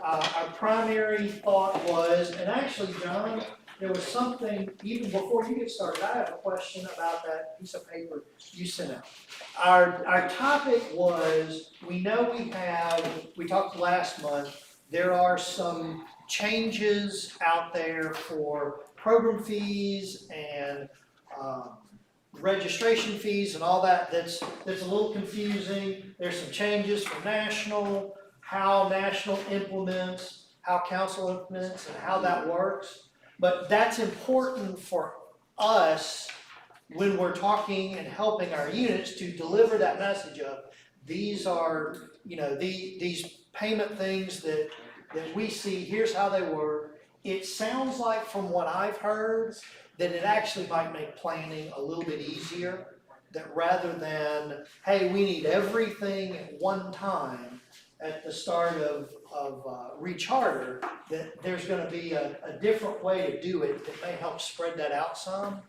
our primary thought was, and actually, John, there was something, even before you get started, I have a question about that piece of paper you sent out. Our topic was, we know we talked last month, there are some changes out there for program fees and registration fees and all that that's a little confusing. There's some changes for national, how national implements, how council implements, and how that works. But that's important for us when we're talking and helping our units to deliver that message of these are, these payment things that we see, here's how they work. It sounds like from what I've heard that it actually might make planning a little bit easier, that rather than, hey, we need everything at one time at the start of recharter, that there's gonna be a different way to do it that may help spread that out some.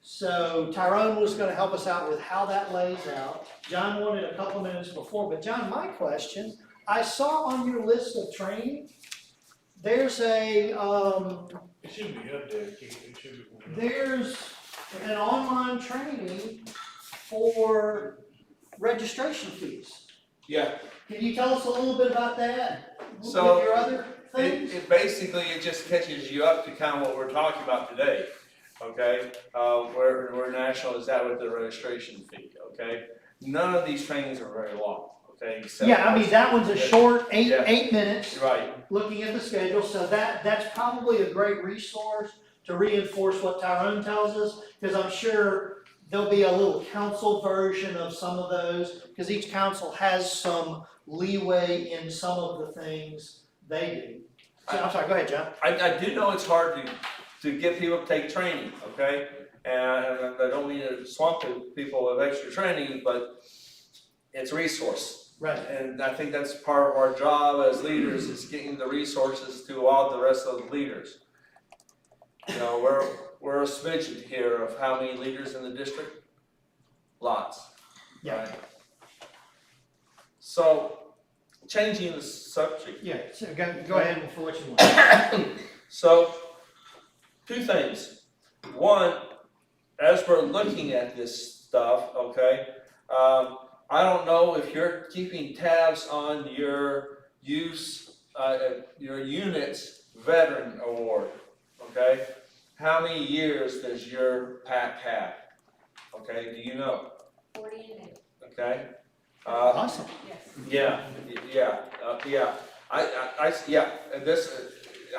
So Tyrone was gonna help us out with how that lays out. John wanted a couple minutes before, but John, my question, I saw on your list of training, there's a, It should be updated, Keith. It should be. there's an online training for registration fees. Yeah. Can you tell us a little bit about that? So, with your other things? It basically, it just catches you up to kind of what we're talking about today, okay? Where national is at with the registration fee, okay? None of these trainings are very long, okay? Except Yeah, I mean, that one's a short eight minutes, Right, looking at the schedule, so that's probably a great resource to reinforce what Tyrone tells us, because I'm sure there'll be a little council version of some of those, because each council has some leeway in some of the things they do. So, I'm sorry, go ahead, John. I do know it's hard to get people to take training, okay? And I don't mean to swamp people with extra training, but it's a resource. Right. And I think that's part of our job as leaders, is getting the resources to all the rest of the leaders. You know, we're a smidgen here of how many leaders in the district? Lots. Yeah. Right? So, changing the subject. Yeah, so go ahead for what you want. So, two things. One, as we're looking at this stuff, okay, I don't know if you're keeping tabs on your your unit's veteran award, okay? How many years does your PAC have? Okay, do you know? 48. Okay? Awesome. Yes. Yeah. And this,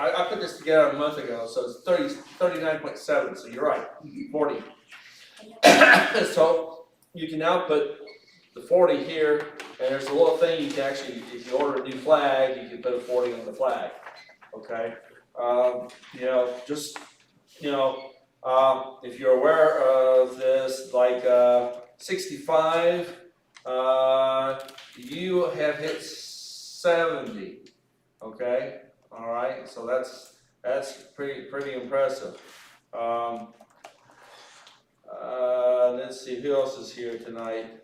I put this together a month ago, so it's 39.7, so you're right, 40. So you can now put the 40 here, and there's a little thing you can actually, if you order a new flag, you can put a 40 on the flag, okay? If you're aware of this, like 65, you have hit 70, okay? All right, so that's pretty impressive. Let's see, who else is here tonight?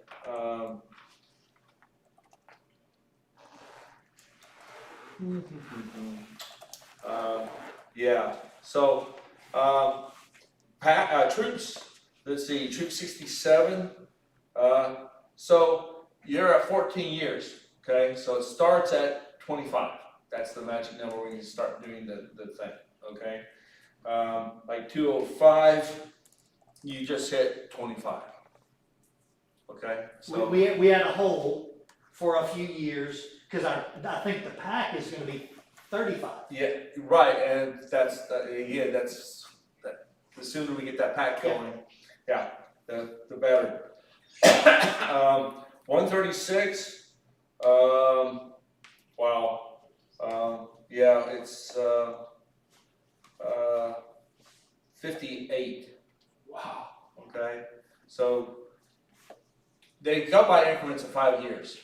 So troops, let's see, troop 67, so you're at 14 years, okay? So it starts at 25. That's the magic number when you start doing the thing, okay? Like 205, you just hit 25, okay? So We had a hole for a few years, because I think the PAC is gonna be 35. yeah, right, and that's the sooner we get that pack going, the better. 136, wow, it's 58. Wow. Okay, so they go by increments of 5 years.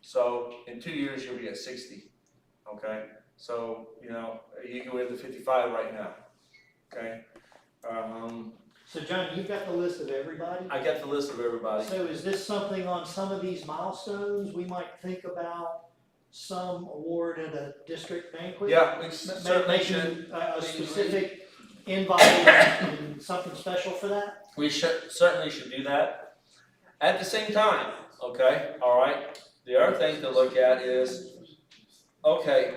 So in 2 years you'll be at 60. Okay, so you can win the 55 right now. Okay. So John, you've got the list of everybody? I got the list of everybody. So is this something on some of these milestones we might think about some award at a district banquet? Yeah, we Ma- certainly making should, A specific invite and something special for that? we certainly should do that. At the same time, okay, all right, the other thing to look at is, okay,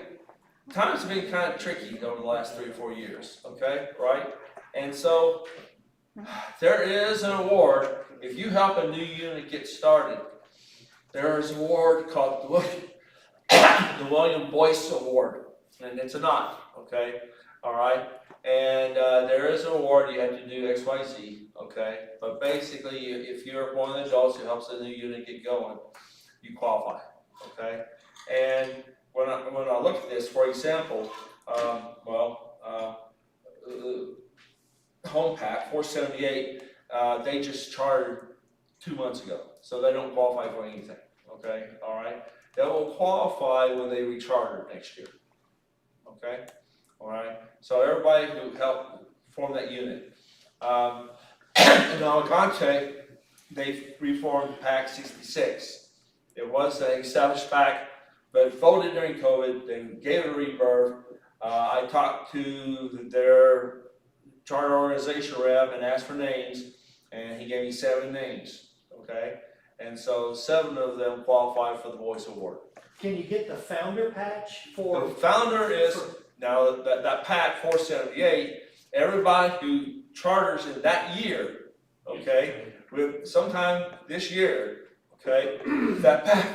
times have been kind of tricky over the last 3 or 4 years, okay, right? And so, there is an award, if you help a new unit get started, there is an award called the William Boyce Award, and it's a nod, okay, all right? And there is an award, you have to do X, Y, Z, okay? But basically, if you're one of the adults who helps a new unit get going, you qualify, okay? And when I look at this, for example, Home Pack 478, they just chartered 2 months ago, so they don't qualify for anything, okay, all right? They will qualify when they recharter next year, okay, all right? So everybody who helped form that unit. In Algonte, they reformed Pack 66. It was an established pack, but it folded during COVID, they gave it a rebirth. I talked to their charter organization rep and asked for names, and he gave me 7 names, okay? And so 7 of them qualify for the Voice Award. Can you get the founder patch for? The founder is, now that pack 478, everybody who charters in that year, okay, with sometime this year, okay, that pack,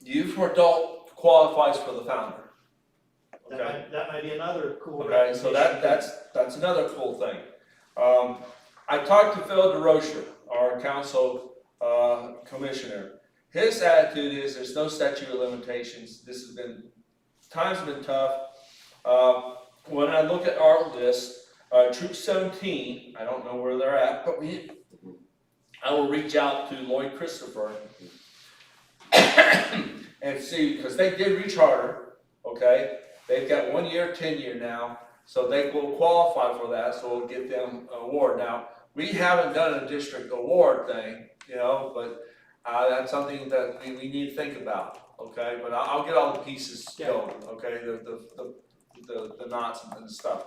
youth for adult qualifies for the founder. Okay. That might be another cool. Okay, so that's another cool thing. I talked to Phil DeRocher, our council commissioner. His attitude is there's no statute of limitations. Times have been tough. When I look at our list, Troop 17, I don't know where they're at, but I will reach out to Lloyd Christopher and see, because they did recharter, okay? They've got 1 year, 10-year now, so they will qualify for that, so we'll get them an award. Now, we haven't done a district award thing, but that's something that we need to think about, okay? But I'll get all the pieces going, okay, the knots and stuff.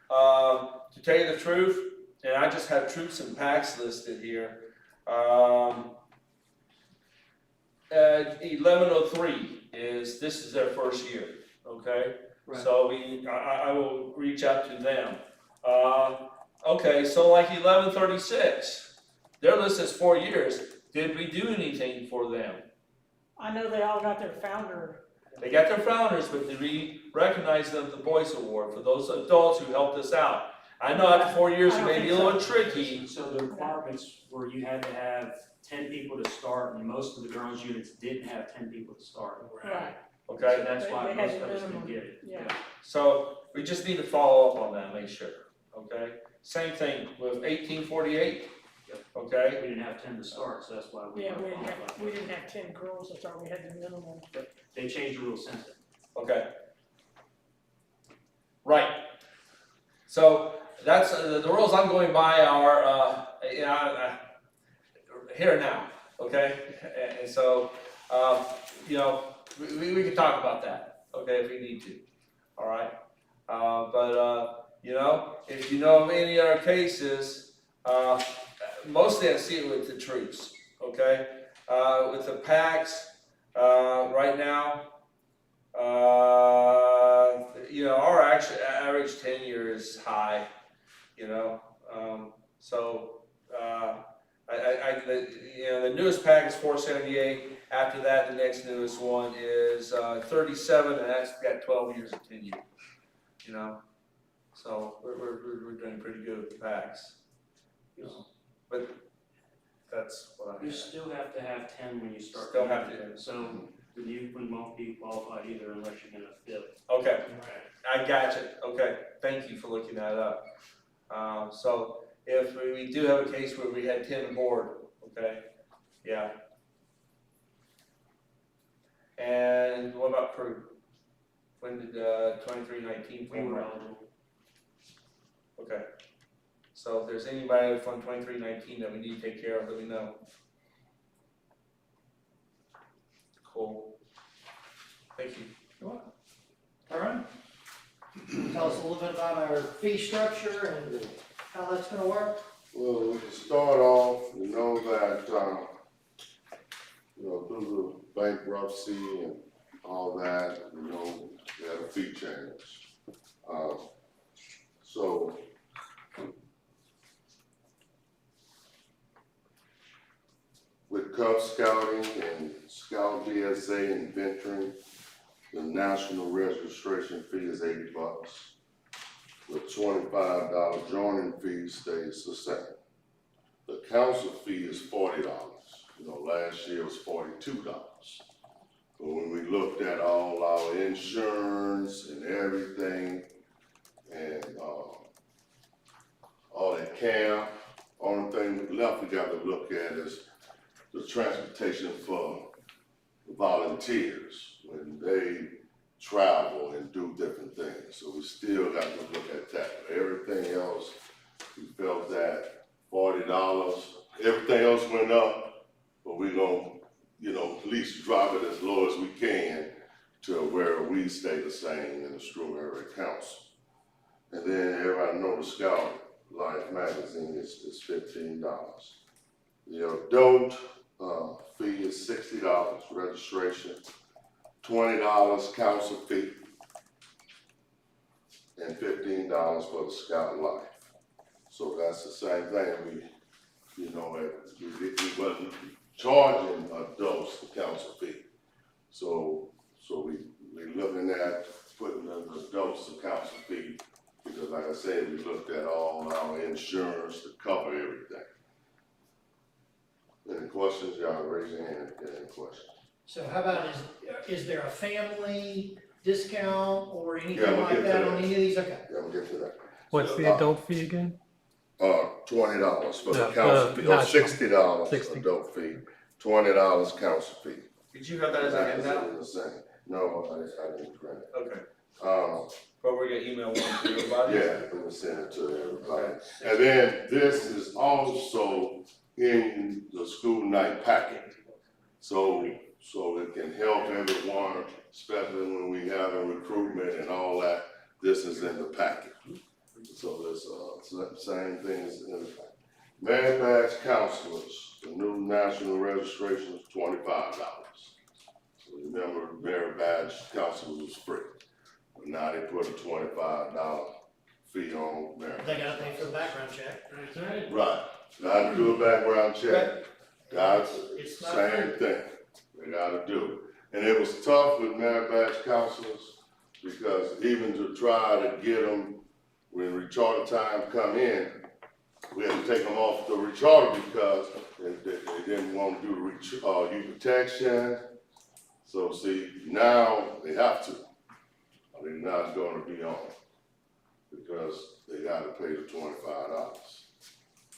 To tell you the truth, and I just have troops and packs listed here, 1103 this is their first year, okay? Right. So I will reach out to them. Okay, so like 1136, their list is 4 years. Did we do anything for them? I know they all got their founder. They got their founders, but did we recognize them with the Voice Award for those adults who helped us out? I know after 4 years it may be a little tricky. So the requirements were you had to have 10 people to start, and most of the girls' units didn't have 10 people to start. Right. Okay, So that's why They had most a of us minimum. didn't get it. Yeah. so we just need to follow up on that, make sure, okay? Same thing with 1848, okay? We didn't have 10 to start, so that's why we Yeah, weren't we qualified. didn't have 10 girls, I thought we had the minimum. They changed the rules since then. Okay. Right. So that's the rules I'm going by are here and now. Okay. And so we can talk about that. Okay, if we need to. All right. If you know of any other cases, mostly I see it with the troops. Okay. With the packs, right now. Our average tenure is high, the newest pack is 478. After that, the next newest one is 37, and that's got 12 years of tenure, so we're doing pretty good with the packs, but that's what I You have. still have to have 10 when you start. Still have to. So the new one won't be qualified either unless you're gonna fill. Okay. I got you. Okay, thank you for looking that up. So if we do have a case where we had 10 aboard, okay, yeah. And what about crew? When did 2319 We form? were eligible. Okay. So if there's anybody from 2319 that we need to take care of, let me know. Cool. Thank you. All right. Tell us a little bit about our fee structure and how that's gonna work. Well, to start off, we know that, due to bankruptcy and all that, we had a fee change. So with Cub Scouting and Scout BSA and venturing, the national registration fee is $80. The $25 joining fee stays the same. The council fee is $40. Last year was $42. But when we looked at all our insurance and everything, and all that camp, only thing left we got to look at is the transportation for volunteers when they travel and do different things. So we still got to look at that. But everything else, we felt that $40, everything else went up, but we're gonna, at least drop it as low as we can to where we stay the same in the Strum Area Council. And then everybody know the Scout Life magazine is $15. The adult fee is $60 registration, $20 council fee, and $15 for the Scout Life. So that's the same thing. We wasn't charging adults the council fee. So we looking at putting the adults the council fee because, like I said, we looked at all our insurance to cover everything. Any questions? Y'all raise your hand if you have any questions. So how about, is there a family discount or Yeah, anything we'll like get to that that. on any of these? Okay. Yeah, we'll get to that. What's So, the adult fee again? $20 for the No, council fee, or not- $60 $60. adult fee, $20 council fee. Did you have that as a handout? That's the same. No, I didn't print it. Okay. But we're gonna email one to everybody? yeah, we will send it to everybody. And then this is also in the school night packet. So it can help everyone, especially when we have a recruitment and all that, this is in the packet. So it's same thing as in the packet. Merit badge counselors, the new national registration is $25. So remember, merit badge counselors was free. But now they put a $25 fee on merit. They gotta pay for the background check. Right, gotta do a background check, guys, It's not same thing, they gotta do it. And it was tough with merit badge counselors, because even to try to get them, when recharter time come in, we had to take them off the recharter because they didn't want to do the youth protection. So see, now they have to, they're not gonna be on, because they gotta pay the $25.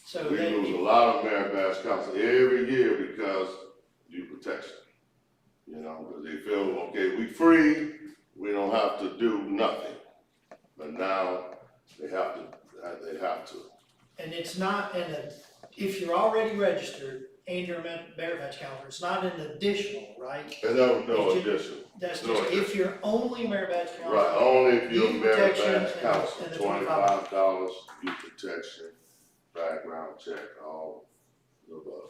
So We they, lose a lot of merit badge counselors every year because youth protection. Because they feel, okay, we free, we don't have to do nothing. But now they have to. and it's not if you're already registered and you're a merit badge counselor, it's not an additional, right? And no It's just- addition. That's No just if you're only merit badge counselor. Right, only if you're a Youth merit protection badge and counselor, the $25, youth protection, background check, all the above.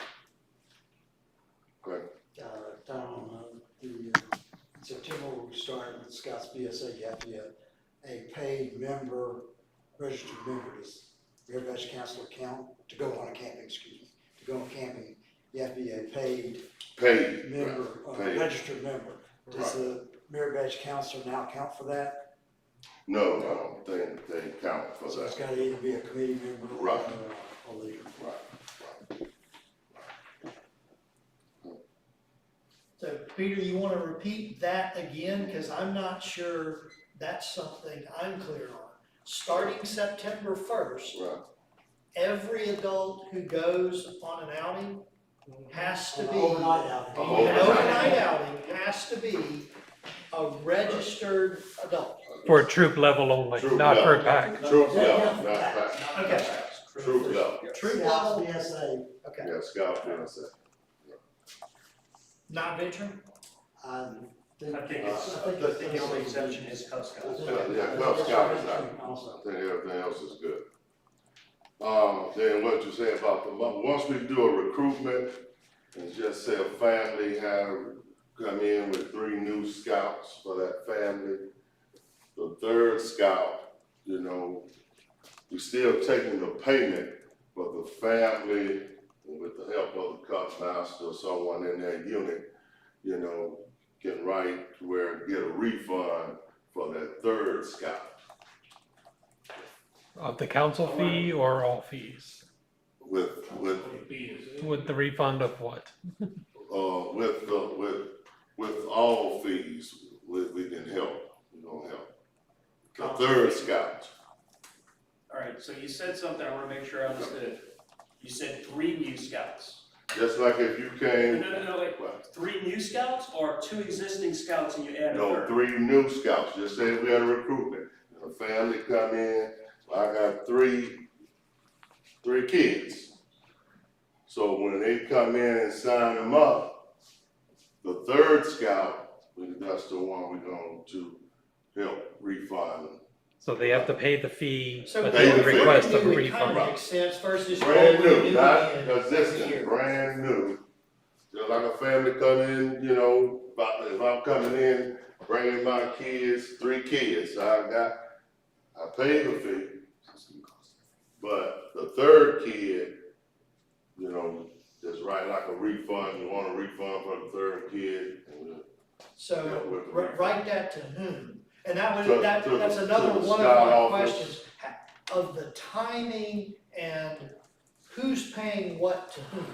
Okay, September, we start with Scouts BSA, you have to get a paid member, registered member, does Merit Badge Counselor count to go on a camping, to go on camping, you have to be a paid paid, member, paid. registered member. Does the Merit Badge Counselor now count for that? No, I don't think they count for So it's that. gotta either be a committee member or Right. a leader. Right. So Peter, you wanna repeat that again, cause I'm not sure that's something I'm clear on. Starting September 1st, Right. every adult who goes on an outing has to An be. overnight outing. An overnight outing has to be a registered adult. For a troop level only, Troop not for a level. pack. Troop Yeah, level, yeah. not pack. Okay. Troop level, Troop Scouts level, BSA, okay, yeah, Scout BSA. not veteran? I I think the only exception is Cub Scouts. Yeah, Cub Scout is not, I think everything else is good. Then what you say about once we do a recruitment, and just say a family have come in with 3 new scouts for that family, the 3rd scout, you know, we still taking the payment, but the family, with the help of the Cub Master or someone in that unit, you know, can write to where get a refund for that 3rd scout. Of the council fee or all fees? With With the refund of what? with all fees, we can help, we gonna help. The 3rd scout, All right, so you said something, I wanna make sure I understood. You said 3 new scouts. just like if you came, No, wait, 3 new scouts or 2 existing scouts and you add a no, 3rd? 3 new scouts, just say we had a recruitment, a family come in, I got 3 kids. So when they come in and sign them up, the 3rd scout, that's the one we're going to help refund. So they have to pay the fee, So but Pay they the fee. request a brand new, it refund. kinda makes sense versus. Brand all new, not in existing, every year. brand new. Just like a family come in, you know, if I'm coming in, bringing my kids, 3 kids, I pay the fee. But the 3rd kid, you know, just write like a refund, you want a refund for the 3rd kid. And So, write that to whom? And that To- was, to- that's to another the one of Scout my office. questions, of the timing and who's paying what to whom?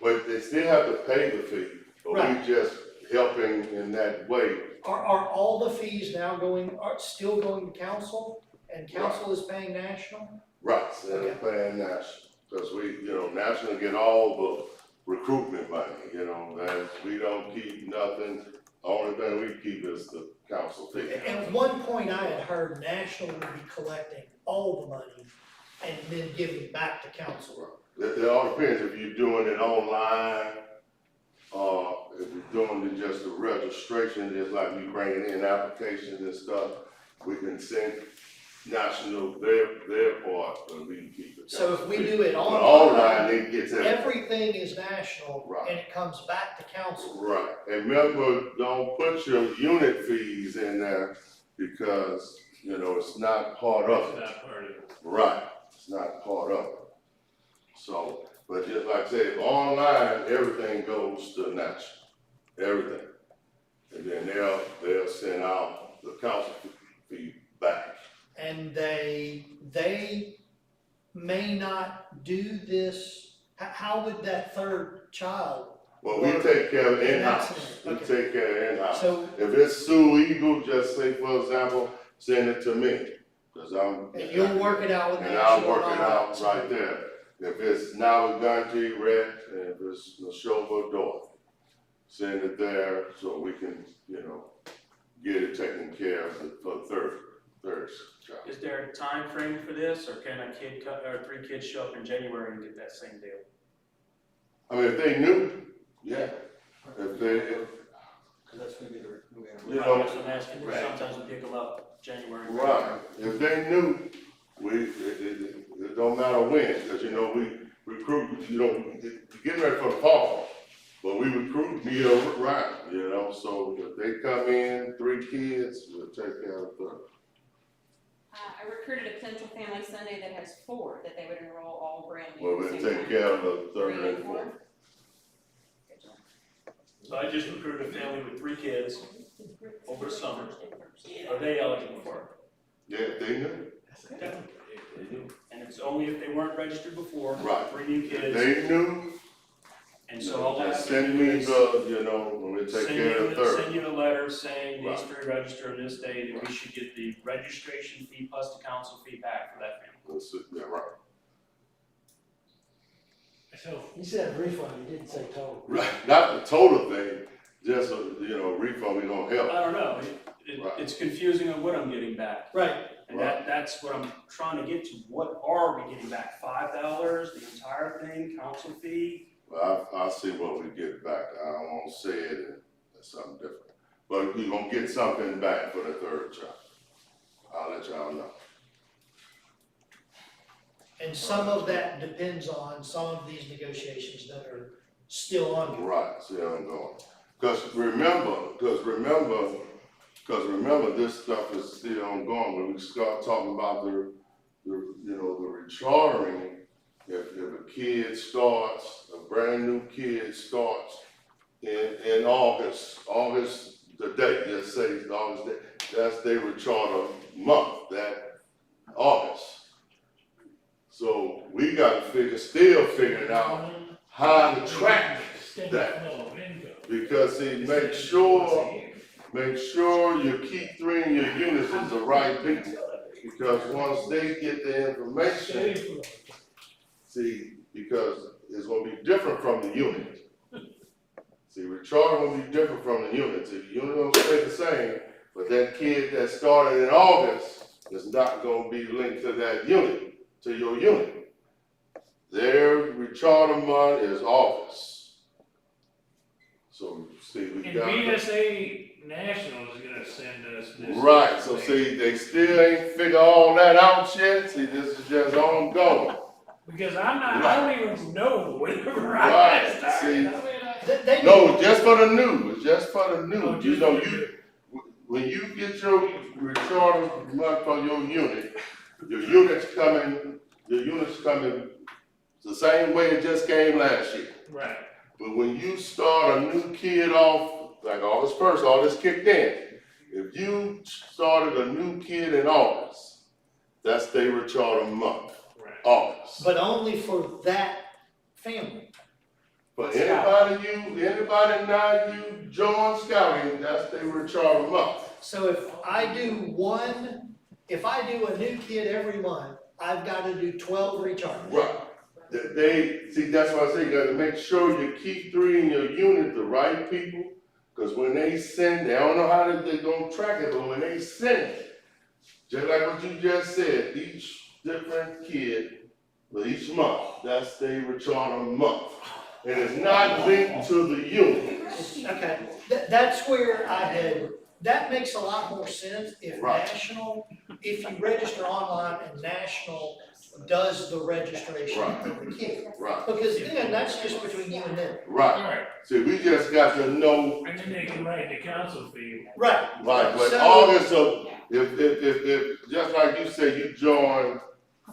But they still have to pay the fee, but Right. we just helping in that way. Are all the fees now are still going to council, and council is paying national? Right, so they're paying national, because we, you know, national get all the recruitment money, you know, that we don't keep nothing. Only thing we keep is the council fee. At one point, I had heard national would be collecting all the money and then giving it back to council. It all depends if you're doing it online, or if you're doing it just the registration, just like you bringing in applications and stuff, we can send national their part, and we can keep it. So if we do it But online, online, it gets everything. everything is national, Right. and it comes back to council. Right, and remember, don't put your unit fees in there, because, you know, it's not part of It's it. not part of it. Right, it's not part of it. So, but just like I said, online, everything goes to national, everything. And then they'll send out the council fee back. And they may not do this, how would that 3rd child? Well, we take care of In that in-house, we scenario, take care of in-house. So, If it's Sioux Eagle, just say, for example, send it to me, cause I'm. and you'll work it out with And national. I'll work it and all out that. right there. If it's Nawagante Red, and if it's Neshoba Dorothy, send it there so we can, you know, get it taken care of for the 3rd child. Is there a time frame for this, or can a kid, or 3 kids show up in January and get that same deal? I mean, if they knew, yeah, if they, Cause that's gonna be the, you know, That's what I'm asking, because sometimes we pick them up January. right, if they knew, it don't matter when, cause you know, we recruit, you know, we're getting ready for the fall, but we recruit year round, you know, so if they come in, 3 kids, we'll take care of the 3rd. I recruited a potential family Sunday that has 4 that they would enroll all brand new. Well, we'll take care of the 3rd and 4th. So I just recruited a family with 3 kids over the summer. Are they eligible for it? Yeah, they knew, And it's only if they weren't registered before, Right. 3 new kids, they knew, and so all I have just to send do me is the, you know, when we take care of the 3rd. send you a letter saying these Right. 3 register on this day, and we should get the registration fee plus the council fee back for that family. Yeah, right. So, he said refund, he didn't say total. Right, not the total thing, just, you know, refund, we gonna help. I don't know, Right. it's confusing on what I'm getting back. Right, And that's what I'm trying to get to, what are we getting back, $5, the entire thing, council fee? Well, I'll see what we get back, I won't say it, and that's something different. but you're gonna get something back for the third child. I'll let y'all know. And some of that depends on some of these negotiations that are still ongoing. Right, still ongoing. Cause remember, this stuff is still ongoing. When we start talking about the rechartering, if a kid starts, a brand new kid starts in August, the date, just say it's August, that's their recharter month, that August. So we gotta still figure out how to track that. Because see, make sure your key three in your units is the right people. Because once they get the information, see, because it's gonna be different from the unit. See, recharter will be different from the unit. See, the unit will stay the same, but that kid that started in August is not gonna be linked to that unit, to your unit. Their recharter month is August. So, see, we And got. BSA National is gonna send us this. Right, so see, they still ain't figure all that out yet. See, this is just ongoing. Because I don't even know whenever Right, I started. see. I mean, They No, just for the new, it's just for the new. Oh, You just know, for the when you get your recharter month for your unit, your unit's coming the same way it just came last year. Right. But when you start a new kid off, like August 1st, all this kicked in. If you started a new kid in August, that's their recharter month, Right. August. But only for that family. But anybody now you join scouting, that's their recharter month. So if I do a new kid every month, I've gotta do 12 recharges. Right. That's why I say you gotta make sure you keep three in your unit, the right people. Cause when they send, I don't know how they're gonna track it, but when they send it, just like what you just said, each different kid, for each month, that's their recharter month. And it's not linked to the unit. Okay, that's where that makes a lot more sense if Right. if you register online and National does the registration Right. of the kid. Right, Because then that's just between you and them. right. Right. See, we just got to know, And then they can write the council fee. Right. like, but So- August of, if, just like you said, you joined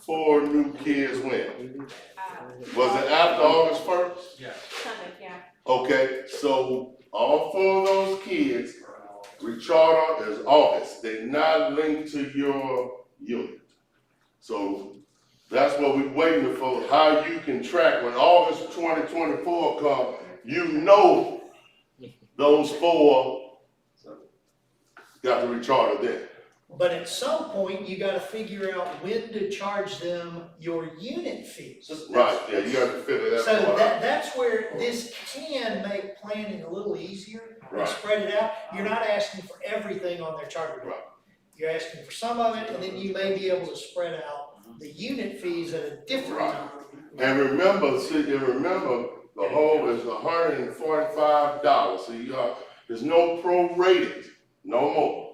4 new kids when? Was it after August 1st? Something, yeah. Okay, so all 4 of those kids, recharter is August, they're not linked to your unit. So that's what we're waiting for, how you can track when August 2024 comes, you know those 4 got the recharter then. But at some point, you gotta figure out when to charge them your unit fees. Right, yeah, you have to figure that So part out. that's where this can make planning a little easier and Right. spread it out. You're not asking for everything on their charter rate. Right. You're asking for some of it, and then you may be able to spread out the unit fees at a different Right. time. And remember, the whole is $145, so there's no prorated, no more.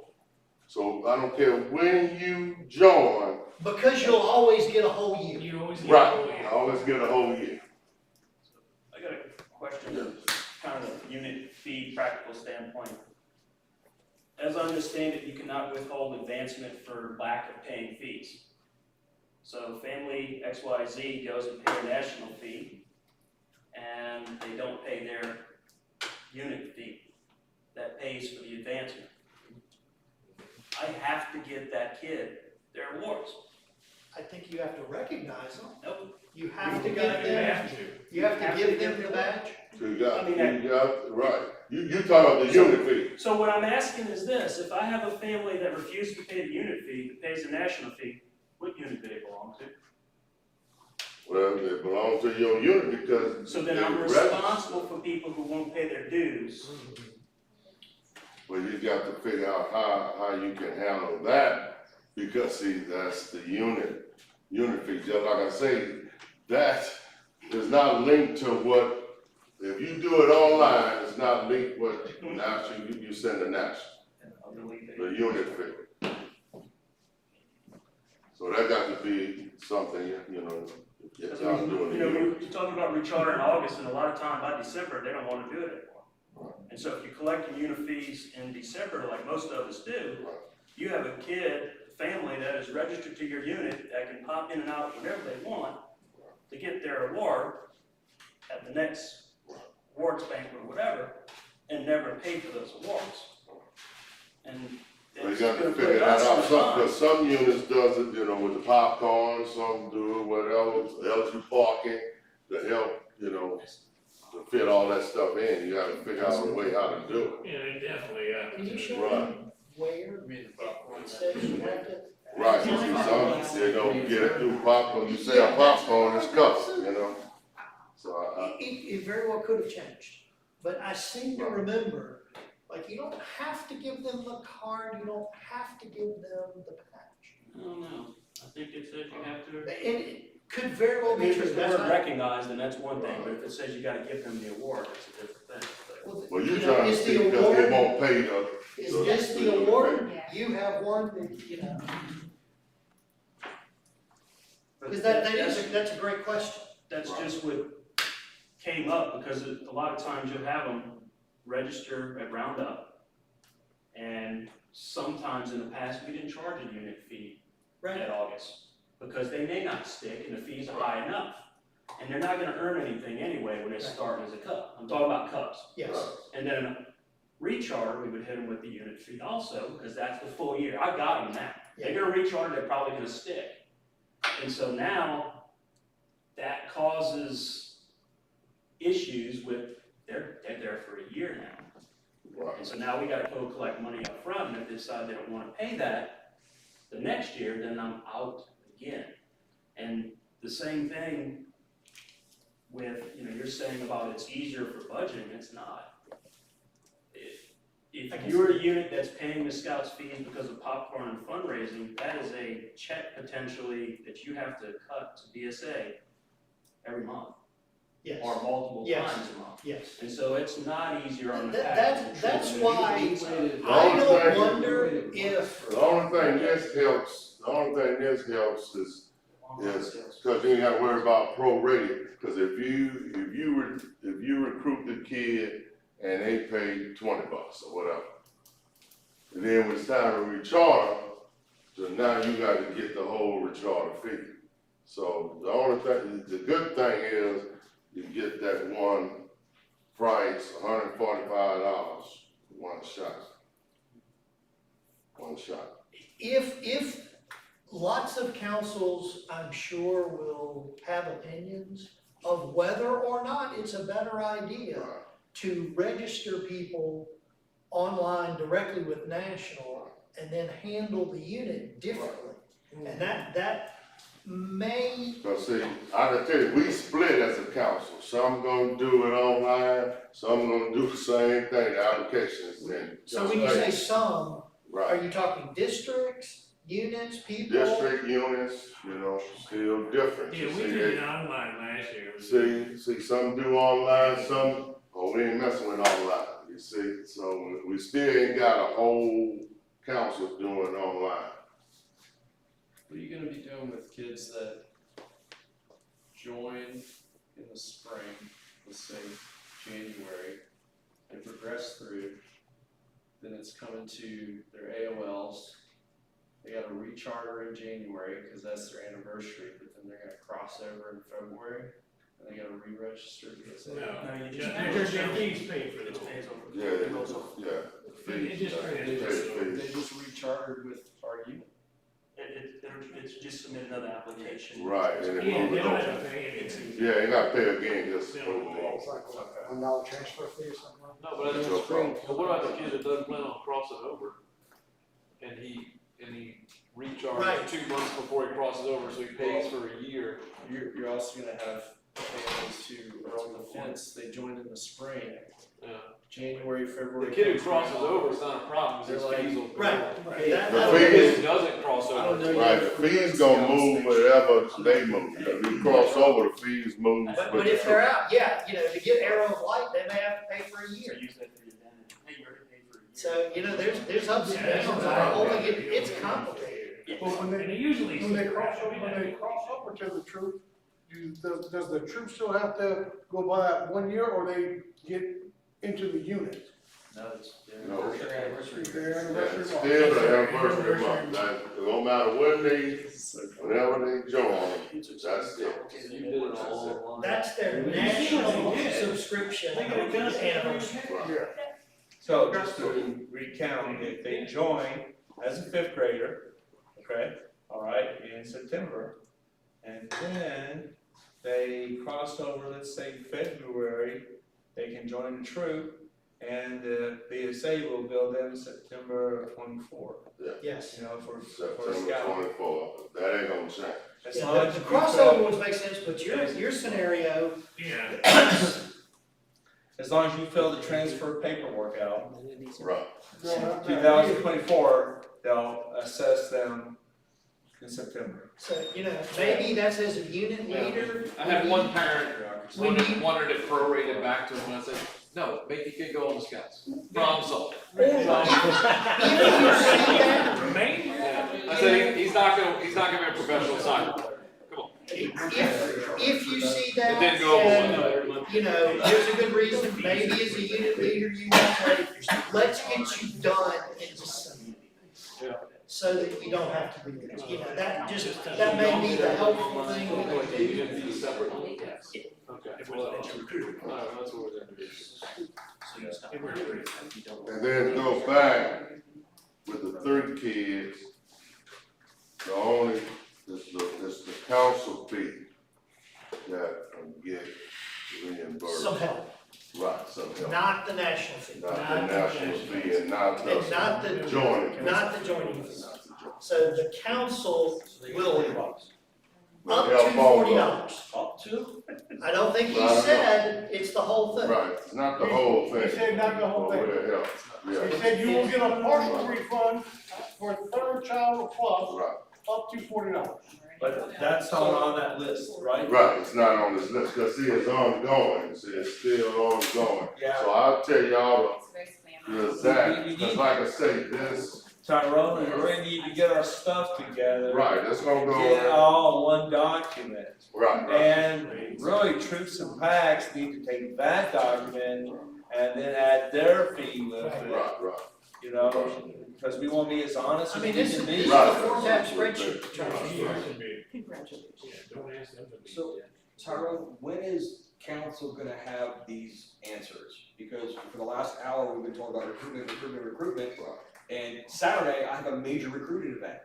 So I don't care when you join, Because you'll always get a whole year. You always get. right, I always get a whole year. I got a question, kind of a unit fee practical standpoint. As I understand it, you cannot withhold advancement for lack of paying fees. So family XYZ goes and pay a national fee, and they don't pay their unit fee that pays for the advancement. I have to give that kid their awards. I think you have to recognize them. Nope. You have to You give them, you have to give them the badge. So you I mean, got, right, you talking about the unit fee. So what I'm asking is this, if I have a family that refuses to pay the unit fee, but pays a national fee, what unit do they belong to? Well, they belong to your unit because. So then I'm they're registered. responsible for people who won't pay their dues. Well, you got to figure out how you can handle that, because see, that's the unit fee, just like I say, that is not linked to what If you do it online, it's not linked with national, you send the national, I'll delete the that. unit fee. So that got to be something, you know, if y'all doing You know, it. you're talking about recharter in August, and a lot of time by December, they don't wanna do it anymore. And so if you're collecting unit fees in December, like most of us do, you have a kid, family that is registered to your unit that can pop in and out whenever they want to get their award at the next awards bank or whatever, and never pay for those awards. And They it's got to gonna figure put that us out, in a bind. cause some units does it, you know, with the popcorn, some do it, whatever, else you parking, to help, you know, to fit all that stuff in, you gotta figure out a way how to do Yeah, they definitely, Can you it. show Right, me where it says you have to? right, you see some, you know, get it through popcorn, you sell popcorn, it's covered, you know? So It very well could have changed, but I seem to remember, like, you don't have to give them the card, you don't have to give them the patch. I don't know, I think it says you have to. And it could very well be If true, it's the that's word not. recognized, then that's one thing, but if it says you gotta give them the award, it's a different thing. But well, you know, trying to is see, the because they award, won't pay the. is this the award? Yeah. You have one that, you know, but because that's- that's a great question. That's just what came up, because a lot of times you'll have them register at Roundup. And sometimes in the past, we didn't charge a unit fee at August, because they may not stick and the fees are high enough. And they're not gonna earn anything anyway when they start as a cup, I'm talking about cups. Yes, And then recharter, we would hit them with the unit fee also, because that's the full year, I got them now. They're gonna recharter, they're probably gonna stick. And so now, that causes issues with, they're there for a year now. Right. And so now we gotta go collect money up front, and if they decide they don't wanna pay that the next year, then I'm out again. And the same thing with, you know, you're saying about it's easier for budgeting, it's not. If you're a unit that's paying the scouts fees because of popcorn and fundraising, that is a check potentially that you have to cut to BSA every month, yes, or multiple Yes. times a month. yes. And so it's not easier on the tax. That's why I only don't thing- wonder if, The only thing this helps is, cause you ain't gotta worry about prorated, cause if you recruit the kid and they pay $20 or whatever. And then when it's time to recharter, so now you gotta get the whole recharter fee. So the only thing, the good thing is you get that one price, $145, one shot. One shot. if lots of councils, I'm sure, will have opinions of whether or not it's a better idea Right. to register people online directly with National and then handle the unit differently. And that may, Cause see, I can tell you, we split as a council, some gonna do it online, some gonna do the same thing, the applications and. so when you say some, are Right, you talking districts, units, people? district units, you know, still different. Yeah, You we see, did it they- online last year. See, some do online, some, oh, we ain't messing with online, you see, so we still ain't got a whole council doing online. What are you gonna be doing with kids that join in the spring, let's say January, and progress through, then it's coming to their AOLs, they gotta recharter in January, cause that's their anniversary, but then they're gonna cross over in February, and they gotta re-register BSA. No, you just, just- their fees paid for It this. pays over. Yeah, It goes over. yeah. It just They transfers. they just rechartered with our unit. It's just submit another application. Right, and Yeah, it they moves don't over. have to pay It's anything. Yeah, you gotta pay again, just Yeah. overall. It's like a $1 transfer fee or something like that. No, but in the spring, what about the kid that doesn't plan on crossing over? And he Right. recharges 2 months before he crosses over, so he pays for a year. You're also gonna have families who are on the fence, they joined in the spring, Yeah. January, February. The kid who crosses over is not a problem, 'cause his They're like- fees will. Right, Hey, that, The that- fee The kid is- who doesn't cross I over Right, the fees gonna move wherever they move, if you cross over, the fees move. But if they're out, yeah, to get Arrow of Light, they may have to pay for a So year. use that for your identity. Hey, you already paid for a year. So, there's ups and downs, I only get, it's complicated. Well, when And it usually. when they cross over to the troop, does the troop still have to go by that 1 year, or they get into the unit? No, it's their No. anniversary. Their And anniversary it's month. still the anniversary month, like, no matter when whenever they join, that's it. You did it all. That's their national subscription anniversary. Right. So just to recount, if they join as a fifth grader, okay, all right, in September, and then they cross over, let's say February, they can join the troop, and the BSA will bill them September 24, Yes. for September scouting. 24th, that ain't gonna change. As Yeah, long the as you crossover fill- ones make sense, but your scenario, Yeah. as long as you fill the transfer paperwork out, Right. 2024, they'll assess them in September. so, maybe that's as a unit leader. I had one parent We need- wanted it prorated back to him, and I said, no, make the kid go on the scouts. Problem solved. Or, even if you see that, I said, he's not gonna be a professional soccer player. Come on. if you see that, It didn't go over and, well. there's a good reason, maybe as a unit leader, you want to say, let's get you done in December. So that you don't have to do this, that may be the helpful thing we would do. Okay. Well, that's what we're gonna do. And then go back with the 3 kids, the only, it's the council fee that can get reimbursed. Some help, Right, some help. not the national fee. Not the national fee and not the And not the joining. Not the joining fee. Not the joining. So the council will, But up to help all $40. Up to? I don't think he Right. said it's the whole thing. Right, it's not the whole thing. He said not the whole but thing. will help, He yeah, said you will get a partial refund for third child plus, right, up to $40. But that's not on that list, right? right, it's not on this list, cause see, it's ongoing, see, it's still ongoing. Yeah. So I'll tell y'all It's basically. the exact, cause like I say, this, Tyrone, we really need to get our stuff together. right, it's gonna Get it go, all one document. right, right, And really, troops and packs need to take that document and then add their fee with it, right. because we want to be as honest I as mean, we this is can the be. Right. four-tab spreadsheet. Congratulations. Don't ask them to be. So, Tyrone, when is council gonna have these answers? Because for the last hour, we've been talking about recruitment, and Saturday, I have a major recruiting event.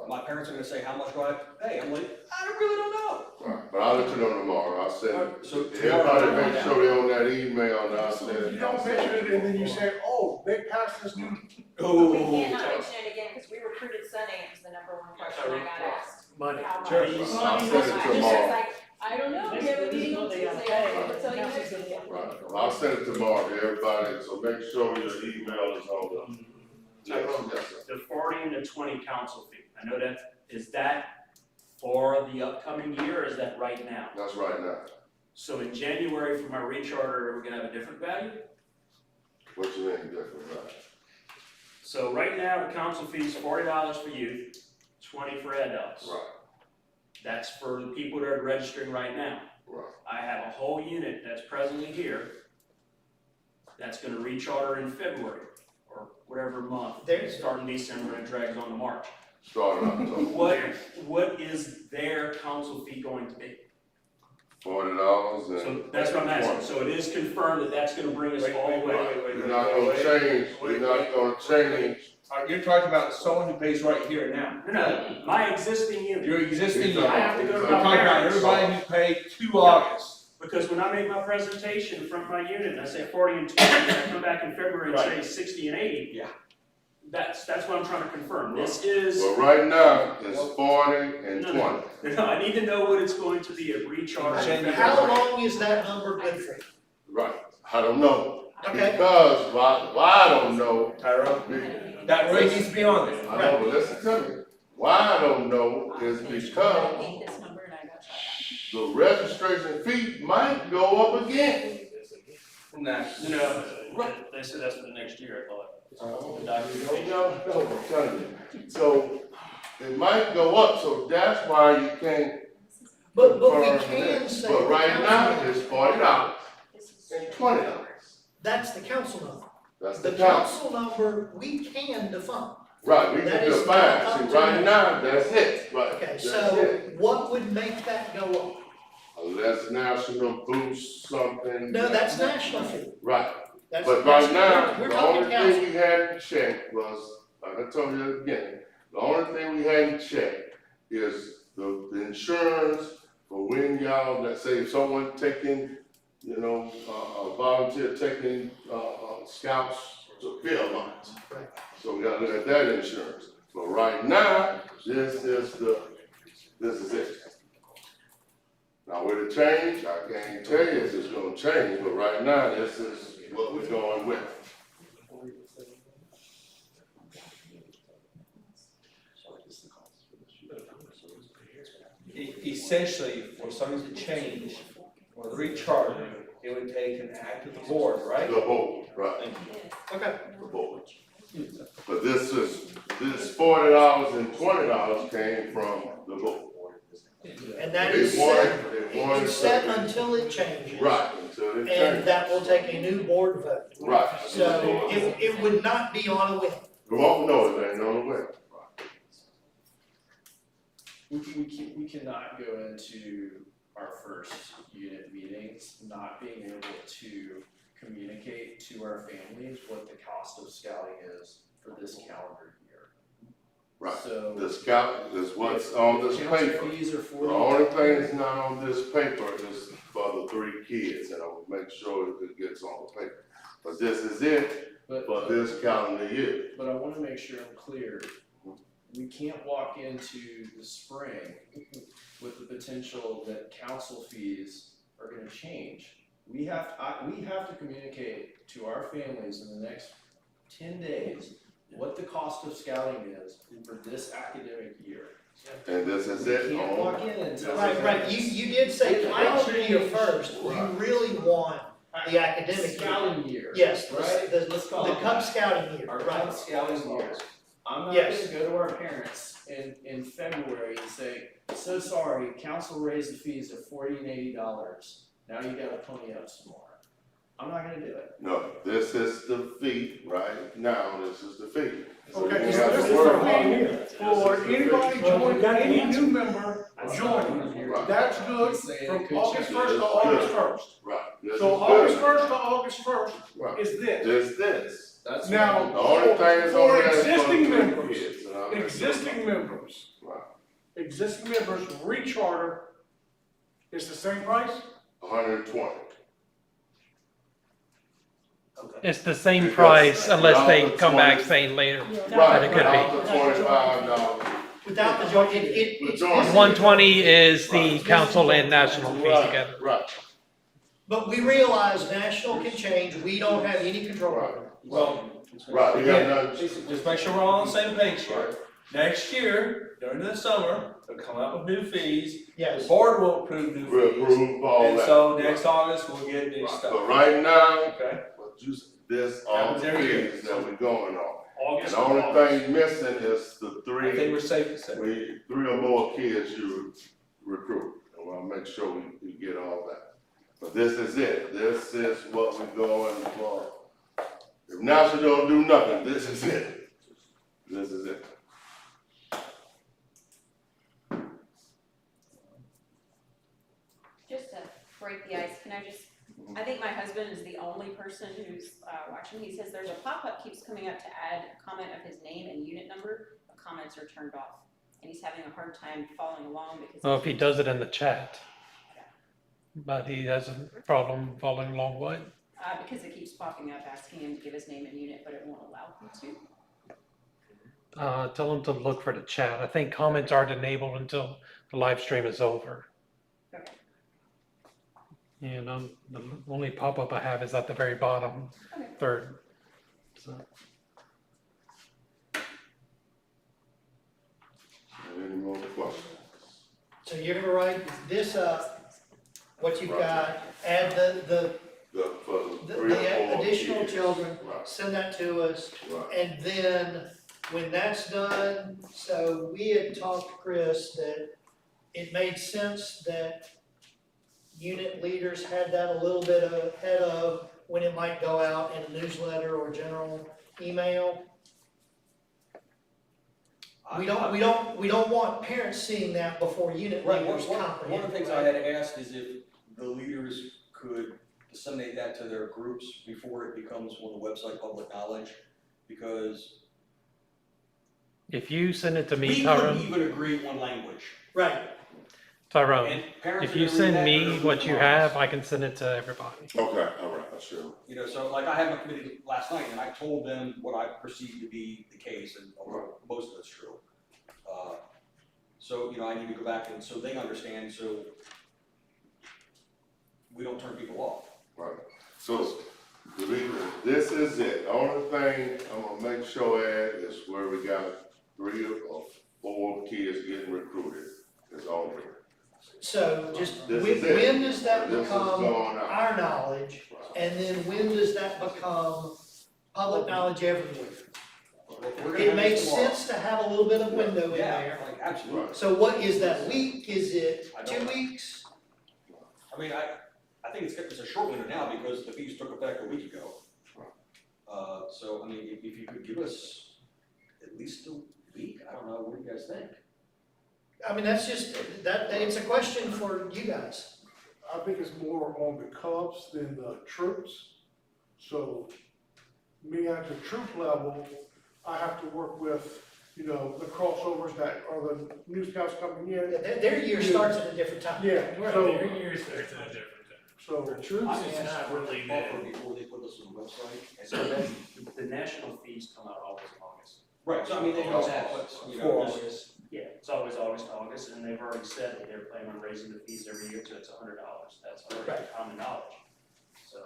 My parents are gonna say, how much do I have to pay? I'm like, I really don't know. Right, but I'll let you know tomorrow, I'll send it. So Everybody tomorrow- make sure they on that email, and I'll send it. You don't mention it and then you say, oh, they passed this new. Oh. We cannot mention it again, because we recruited Sunday, and it was the number one question I got asked. Money. How much? Sure. I'll send it I just tomorrow. was like, I don't know, we have a meeting on Tuesday, I'll tell you next week. Right, I'll send it tomorrow to everybody, so make sure your email is on the. Yes, yes, sir. The 40 and the 20 council fee, I know is that for the upcoming year, or is that right now? That's right now. So in January for my recharter, are we gonna have a different value? What you mean different, right? So right now, the council fee is $40 for youth, 20 for adults. Right, That's for the people that are registering right now. right. I have a whole unit that's presently here that's gonna recharter in February, or whatever month, starting December and drags on to March. Starting October. What is their council fee going to be? $40 and. So that's what I'm asking, so it is confirmed that that's gonna bring us all the way. We're not gonna change, we're not gonna change. You're talking about someone who pays right here and now. No, my existing unit, Your existing, You're you're I have to go to talking my about parents. everybody who paid 2 August. because when I make my presentation from my unit, and I say 40 and 20, and I come back in February and say 60 and 80. Yeah. That's what I'm trying to confirm, this is. Well, right now, it's 40 and No, 20. No, I need to know what it's going to be at recharge. How long is that number good for? Right, I don't know. Okay. Because, why I don't know, Tyrone, that rate needs to be on there. I know, but listen to me. Why I don't know is I because hate this number and I got shot the registration fee might go up again. Nah. No, they said that's for the next year, I thought. The documentation. No, I'm telling you. So it might go up, so that's why you can't But we confirm can that. say. But the right now, council- it's $40 This is and straight $20. numbers. That's the council number. That's The the count. council number, we can define. Right, we That can is define, not up see, to right us. now, that's it, right, Okay, that's so it. what would make that go up? Unless national boosts something. No, that's national fee. Right, That's, but right that's, now, we're the talking only thing council. we hadn't checked was, like I told you at the beginning, the only thing we hadn't checked is the insurance for when y'all, let's say if someone taking, you know, a volunteer taking, scouts to field lines. Right. So we gotta look at that insurance, but right now, this is it. Now, will it change? I can't tell you if it's gonna change, but right now, this is what we're going with. Essentially, for something to change, or the recharging, it would take an act of the board, right? The board, right, Thank you. Okay. the board. But this $40 and $20 came from the board. And that They is wanted- set, they wanted it's set something. until it changes. Right, until it And changes. that will take a new board vote. Right. So it would not be on a whim. Well, no, it ain't on the way. We cannot go into our first unit meetings not being able to communicate to our families what the cost of scouting is for this calendar year. Right. So. The scout is what's on this Council paper. fees are The 40. only thing that's not on this paper is for the 3 kids, and I will make sure it gets on the paper. But this is it But, for this calendar year. but I wanna make sure I'm clear. We can't walk into the spring with the potential that council fees are gonna change. We have to communicate to our families in the next 10 days what the cost of scouting is for this academic year. And this is it. We can't on- walk in and tell Right, them. right, you did say It might calendar year change. first, you really want the academic year. Scouting year. Yes, Right? Let's call the it Cub that. Scouting year, Our right. Cub Scouting year. I'm not Yes. gonna go to our parents in February and say, so sorry, council raised the fees to $40 and $80. Now you gotta pony up some more. I'm not gonna do it. No, this is the fee, right now, this is the fee. So Okay, you so have this to is worry the about fee it. for anybody joining, any new member joining. Right. That's good from August 1st to August 1st. Right, this is So August good. 1st to August 1st Right, is this. this. That's Now, The only thing is on for there is for existing the members, kids, and I'm- existing members, Right, existing members, recharter is the same price? 120. It's the same price unless they Without the come back 20. saying later. Right, it could be. without the $25. Without the joint, it's. Majority. 120 is the council and national fee Right, together. right, But we realize national can change, we don't have any control over it. Well, right, we got again, nothing. just make sure we're all on the same page here. Next year, during the summer, they'll come up with new fees. The Yes, board will approve new We'll fees. approve all And that. so next August, we'll get new Right, stuff. but right now, Okay? what you, this all the There you go. fees that we're going on. And August. the only thing missing is the I think three, we're safe to say. 3 or more kids you recruit. And we'll make sure we get all that. But this is it, this is what we're going for. If national don't do nothing, this is it. This is it. Just to break the ice, can I just, I think my husband is the only person who's watching. He says there's a pop-up keeps coming up to add a comment of his name and unit number, but comments are turned off. And he's having a hard time following along because. Well, if he does it in the chat. But he has a problem following along what? Because it keeps popping up asking him to give his name and unit, but it won't allow him to. Tell him to look for the chat. I think comments aren't enabled until the live stream is over. Okay. And the only pop-up I have is at the very bottom, Okay. third. So. more questions? So you're gonna write this up, what you've got, add For the 3 or 4 additional kids. children, Right, send that to us, right. and then when that's done, so we had talked to Chris that it made sense that unit leaders had that a little bit ahead of when it might go out in a newsletter or general email. We don't want parents seeing that before unit Right, leaders one comprehend. of the things I had asked is if the leaders could disseminate that to their groups before it becomes on the website public knowledge, because If you send it to me, we couldn't Tyrone, even agree on language. Right, Tyrone, And parents if are you gonna read send that, me they're gonna what read you mine. have, I can send it to everybody. Okay, all right, sure. You know, so like I had my committee last night and I told them what I perceived to be the case, and most of it's true. So, you know, I need to go back and so they understand, so we don't turn people off. Right, so, this is it, the only thing I'm gonna make sure at is where we got 3 or 4 kids getting recruited, is on here. so just, This when is it. does that This is become going out. our knowledge? And then when does that become public knowledge everywhere? We're gonna It have makes this tomorrow. sense to have a little bit of window in Yeah, there. like absolutely. So what is that, a week, is it I 2 don't know. weeks? I mean, I think it's a short window now because the fees took effect a week ago. So, I mean, if you could give us at least a week, I don't know, what do you guys think? I mean, that's just, it's a question for you guys. I think it's more on the Cubs than the troops. So, me at the troop level, I have to work with, you know, the crossovers that are the new scouts coming in. Their year starts at a different time. Yeah, so, years starts at a different time. so, For troops, I it's asked not for really an that. offer before they put us on the website, and so then the national fees come out always in August. Right, so I mean, they know that, but, you know, For just- August, yeah, it's always August, and they've already said that they're planning on raising the fees every year to it's $100, that's already common knowledge, so.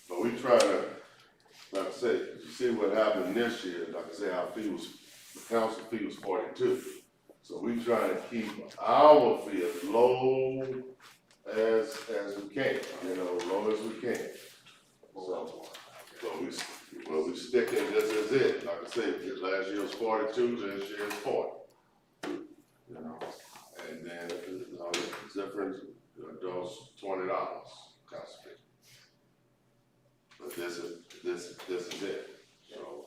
But we try to, like I said, you see what happened this year, like I said, our fee was, the council fee was 42. So we try to keep our fee as low as we can, you know, low as we can. So we sticking, this is it, like I said, last year was 42, this year is 40. You know, and then, the difference, those $20 council fee. But this is it, so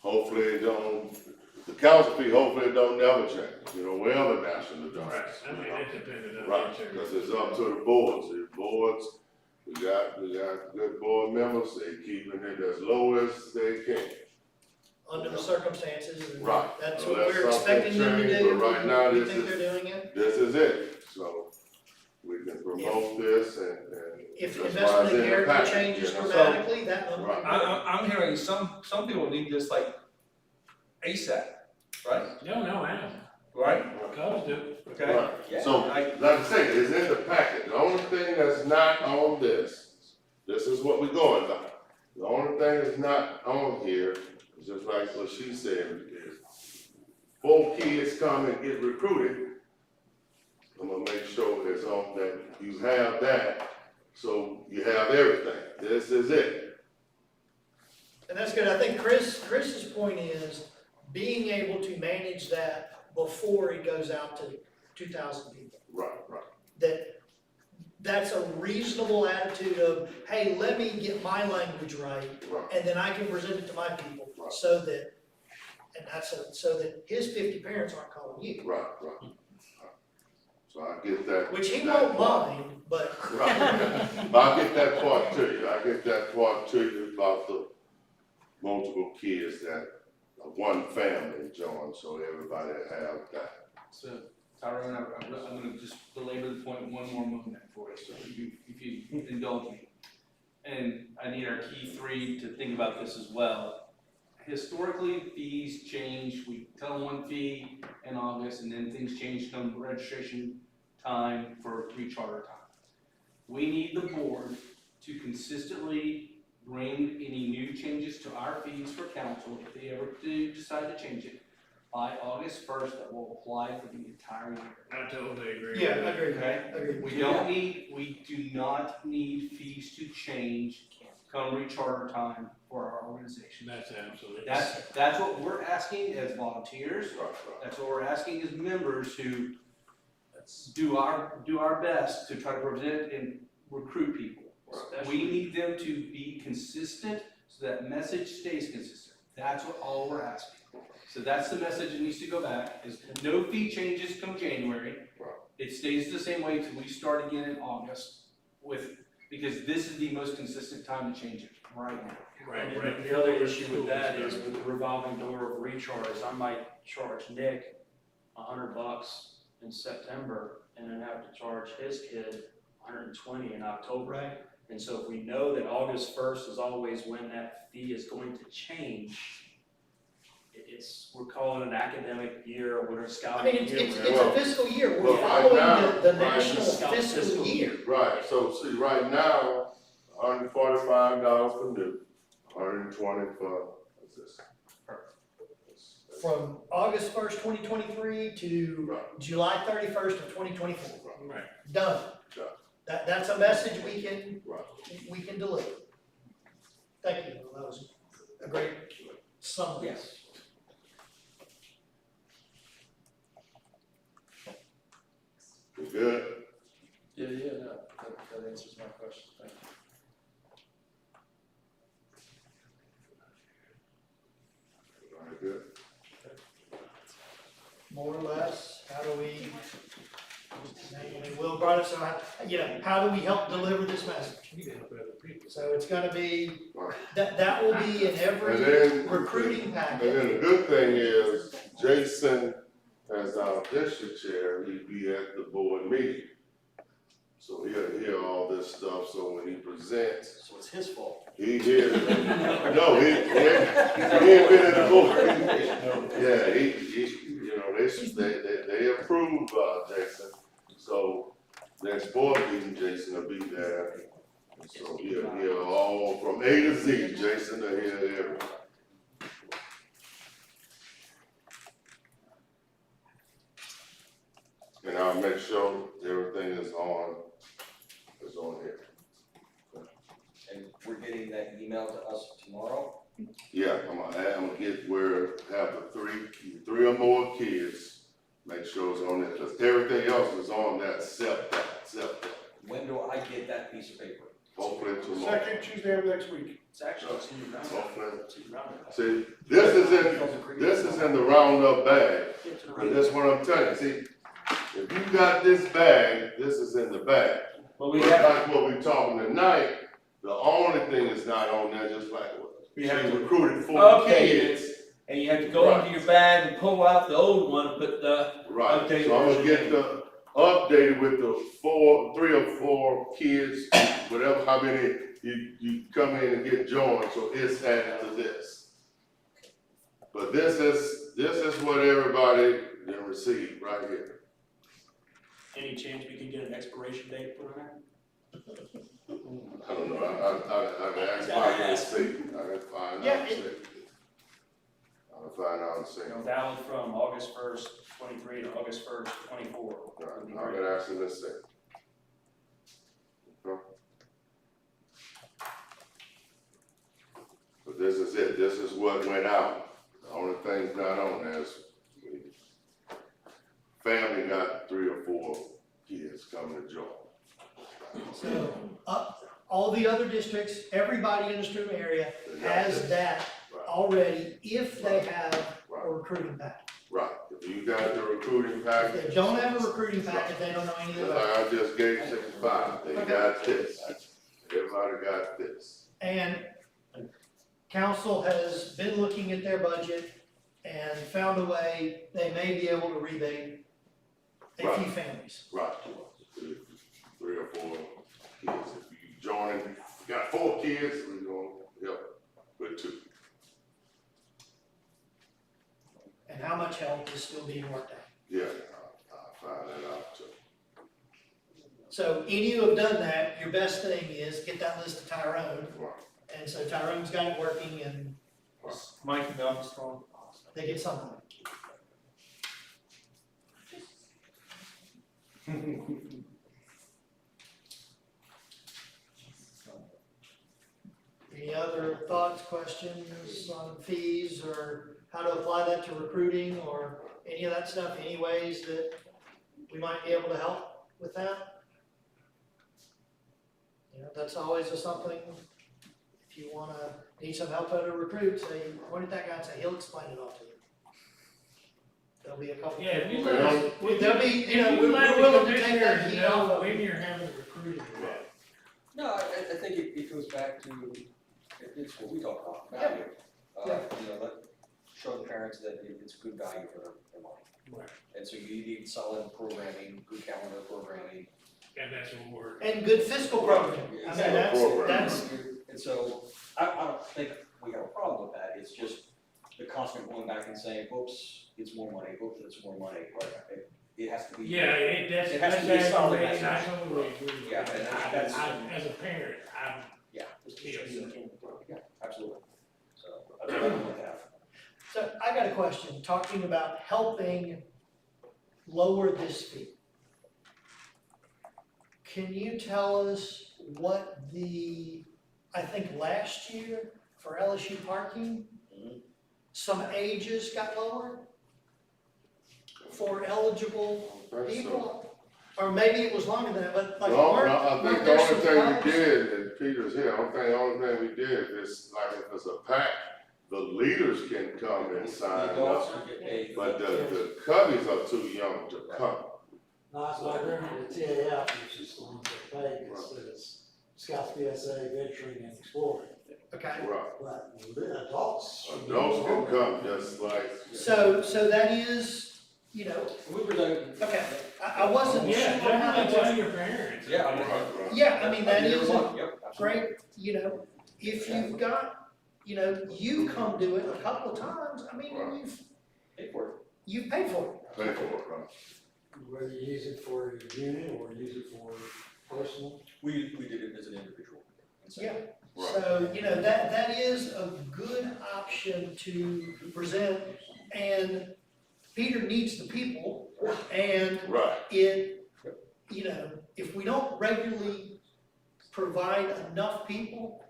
hopefully it don't, the council fee, hopefully it don't never change, you know, wherever national does. Right, I mean, it depended on. Right, because it's up to the boards, we got good board members, they keeping it as low as they can. Under the circumstances, and Right. that's So what that's we're something expecting them to changed, do. but right now, We this think is- they're doing it. This is it, so we can promote this and If that's why investment it's in in the character package, changes you know. dramatically, that number. Right. I'm hearing some people need this like ASAP, right? No, I don't. Right? Cubs do. Okay? Right. Yeah. So, like I say, it's in the packet, the only thing that's not on this is what we're going by. The only thing that's not on here is just like what she said, is 4 kids come and get recruited. I'm gonna make sure it's on that, you have that, so you have everything, this is it. And that's good. I think Chris's point is being able to manage that before it goes out to 2,000 people. Right. That's a reasonable attitude of, hey, let me get my language right, Right. and then I can present it to my people, Right. so that, so that his 50 parents aren't calling you. Right. So I get that. Which he that won't part. mind, but. Right, but I get that part to you, about the multiple kids that one family joined, so everybody have that. So, Tyrone, I'm gonna just belabor the point one more moment for you, so if you indulge me. And I need our key 3 to think about this as well. Historically, fees change, we tell them one fee in August, and then things change come registration time for recharter time. We need the board to consistently bring any new changes to our fees for council, if they ever do decide to change it, by August first that will apply for the entire year. I totally agree. Yeah, I agree, Okay. I agree. We do not need fees to change come recharter time for our organization. That's absolutely. That's what we're asking as volunteers, Right, that's what we're asking as members who do our best to try to present and recruit people. We need them to be consistent so that message stays consistent. That's what all we're asking. So that's the message that needs to go back, is no fee changes come January. Right. It stays the same way till we start again in August because this is the most consistent time to change it right now. And then the other issue with that is with the revolving door of recharges, I might charge Nick $100 in September and then have to charge his kid $120 in October. Right. And so if we know that August 1st is always when that fee is going to change, we're calling it an academic year or whatever, I scouting mean, year, it's whatever. a fiscal year, Well, we're right following now- the right, national scout fiscal fiscal year. Right, so see, right now, $145 for new, $120 for, what's this? From August 1st, 2023 to Right. July 31st of 2024. Right. Done. Done. That's a message Right. we can deliver. Thank you, that was a great summary. Yes. We good? Yeah, no, that answers my question, thank you. All right, good. More or less, how do we, I mean, Will brought it, so how do we help deliver this message? So it's gonna be, Right. that will be in every And then- recruiting And package. then the good thing is, Jason, as our district chair, he'd be at the board meeting. So he'll hear all this stuff, so when he presents, So it's his fault. he hears, no, he ain't been in the board meeting. Yeah, you know, they approve, Jason, so next board meeting, Jason will be there. And so he'll hear all from A to Z, Jason will hear everything. And I'll make sure everything is on here. And we're getting that email to us tomorrow. Yeah, I'm gonna get have the three or more kids, make sure it's on there, cause everything else is on that except that. When do I get that piece of paper? Hopefully tomorrow. Second Tuesday of next week. It's actually, it's in your roundup. Hopefully. It's in your roundup. See, this is in the roundup bag, and that's what I'm telling you, see, if you got this bag, this is in the bag. But But we have, like what we're talking tonight, the only thing that's not on there, just like what we have she to recruited 4 update kids. it, and you have to go into your bag and pull out the old one and put the, Right, Updated so I'm gonna version. get the updated with the 3 or 4 kids, whatever, how many you come in and get joined, so it's added to this. But this is what everybody can receive right here. Any chance we can get an expiration date put on there? I don't know, I can ask Mike and see, I can find Yeah, out and see. I'll find out and see. You know, valid from August 1st, 23 to August 1st, 24. Would be I great. can ask him and see. Okay. But this is it, this is what went out. The only thing's not on there is family got 3 or 4 kids coming to join. So, all the other districts, everybody in the Steuben area has that already if they have a recruiting package. Right, if you got the recruiting If package, they don't have a recruiting package, they don't know anything just about it. like I just gave 65, they got this. Everybody got this. And council has been looking at their budget and found a way, they may be able to rebate a few Right. families. Right, 3 or 4 kids, if you join, you got 4 kids, we're gonna help with 2. And how much help is still being worked out. Yeah, I'll find that out too. So any who have done that, your best thing is get that list to Tyrone. Right. And so Tyrone's got it working and Mike and the office phone. they get something. Any other thoughts, questions on fees or how to apply that to recruiting or any of that stuff, any ways that we might be able to help with that? You know, that's always something, if you need some help at a recruit, say, point at that guy and say, he'll explain it all to you. There'll be a couple. Yeah, if you people- let us, There'll be, you know, if you let we're the willing to take that commissioners heat know off. when you're having a recruiting event. No, I think it goes back to, it's what we talk about, value. You know, show the parents that it's good value for their money. Right. And so you need solid programming, good calendar programming. And that's what we're. And good fiscal program. I mean, that's, And so, I don't think we have a problem with that, it's just the constant going back and saying, oops, it's more money, oops, it's more money, right? It has to be. Yeah, It has to be a that's solid actually, I message. totally agree with Yeah, that. and I, that's- as a parent, I'm, Yeah, yeah. absolutely. So, that's what I would have. so I got a question, talking about helping lower this fee. Can you tell us what I think last year for LSU parking, some ages got lowered for eligible people? Or maybe it was longer than that, but like, No, weren't I think the there only some thing clubs? we did, and Peter's here, the only thing we did is like if it's a pack, the leaders can come and sign Adults up. who get paid. But the cubbies are too young to come. No, it's like during the TAF, which is the one that pay, it says Scouts PSA, venturing and exploring. Okay, Right. But the adults. Adults can come just like. so that is, you know, We present. okay, I wasn't sure Yeah, how definitely that tell was. your parents. Yeah, I mean. Right. Yeah, I mean, that Every is month, yep, absolutely. great, you know, if you've got, you know, you come do it a couple of times, I mean, Right. Pay for it. you've paid for it. Pay for it, right? Whether you use it for your unit or use it for personal. We did it as an individual. Yeah. Right. So, you know, that is a good option to present, and Peter needs the people, and Right. you know, if we don't regularly provide enough people,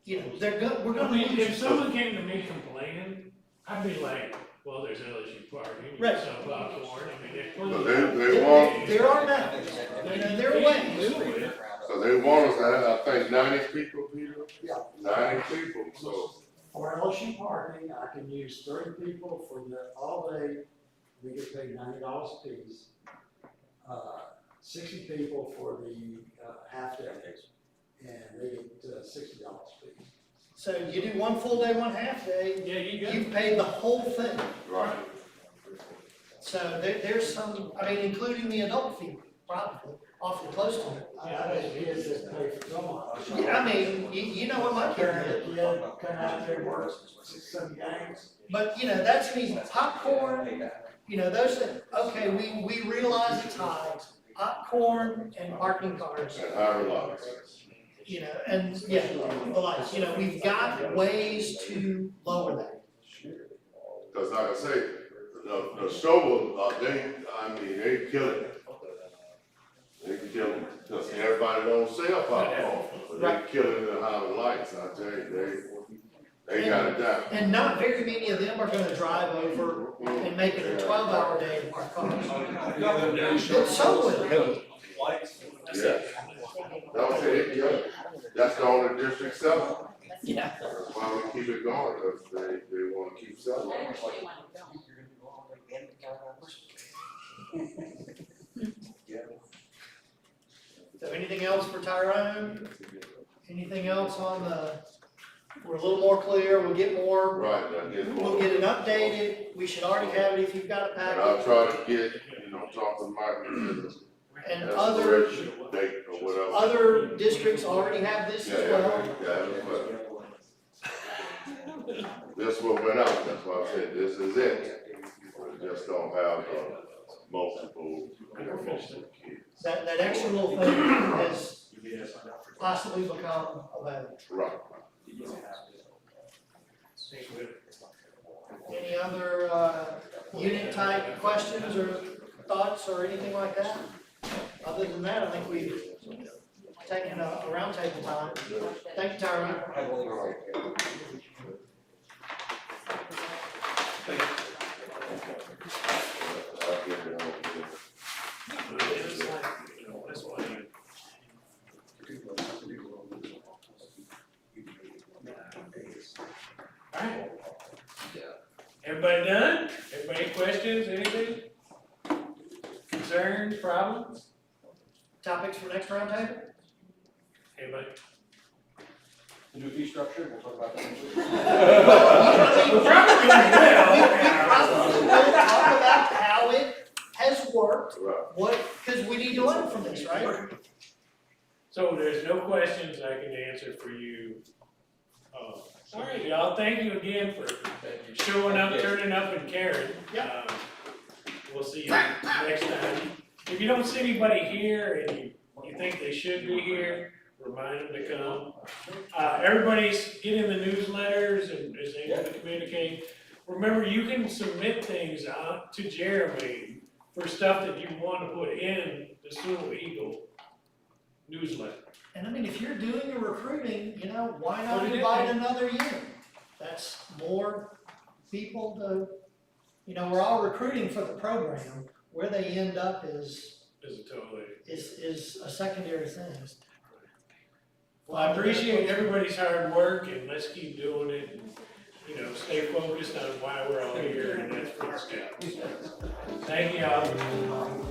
you know, we're I gonna mean, if lose. someone came to me complaining, I'd be like, well, there's LSU parking, you Right. can sell popcorn, I mean, there's So plenty. they want, There are methods, you know, there are ways. so they want us to have, I think, 90 people, Peter? Yeah. 90 people, so. For LSU parking, I can use 30 people for the all day, we get paid $90 a piece. 60 people for the half day, and they get $60 a piece. So you do one full day, one half day, Yeah, you got. you've paid the whole thing. Right. So there's some, I mean, including the adult fee, probably, awfully close to it. I know kids that pay for going. Yeah, I mean, you know what my kid did, Kid come out there and work 6-7 games. but you know, that's me, popcorn, you know, those things, okay, we realize it's high. Popcorn and parking cars, And higher lots. you know, and yeah, the lights, you know, we've got ways to lower that. Cause like I say, the shovel, they kill it. They kill it, cause everybody don't sell popcorn, but they kill it in the higher lights, I tell you, they got it down. And not very many of them are gonna drive over and make it a 12-hour day to park cars. But some will. Yeah. That's it, yeah. That's the only district selling. Yeah. That's why we keep it going, cause they wanna keep selling. I actually want to go. So anything else for Tyrone? Anything else we're a little more clear, we'll get more, Right, I get we'll more. get it updated, we should already have it if you've got a And I'll packet. try to get, talk to Mike and get And an other, expiration date or whatever. other districts already have this Yeah, as well. yeah, as well. This one went out, that's why I said, this is it. We just don't have, multiple kids. That extra little thing has possibly become available. Right. Any other, unit type questions or thoughts or anything like that? Other than that, I think we've taken a roundtable time. Thank you, Tyron. I have one more. I'll get it on. Alright. Everybody done? Everybody questions, anything? Concerns, problems? Topics for next roundtable? Anybody? The new fee structure, we'll talk about that. Probably We will talk about how it has worked, Right. what, because we need to learn from this, right? So there's no questions I can answer for you. All right, y'all, thank you again for showing up, turning up and caring. Yep. We'll see you next time. If you don't see anybody here and you think they should be here, remind them to come. Everybody's getting the newsletters and is able to communicate. Remember, you can submit things to Jeremy for stuff that you want to put in the Sewell Eagle newsletter. And I mean, if you're doing your recruiting, you know, why Put not it in invite there. another year? That's more people to, you know, we're all recruiting for the program. Where they end up is a secondary thing. Well, I appreciate everybody's hard work and let's keep doing it and, you know, stay focused on why we're all here and that's for the scouts. Thank you all.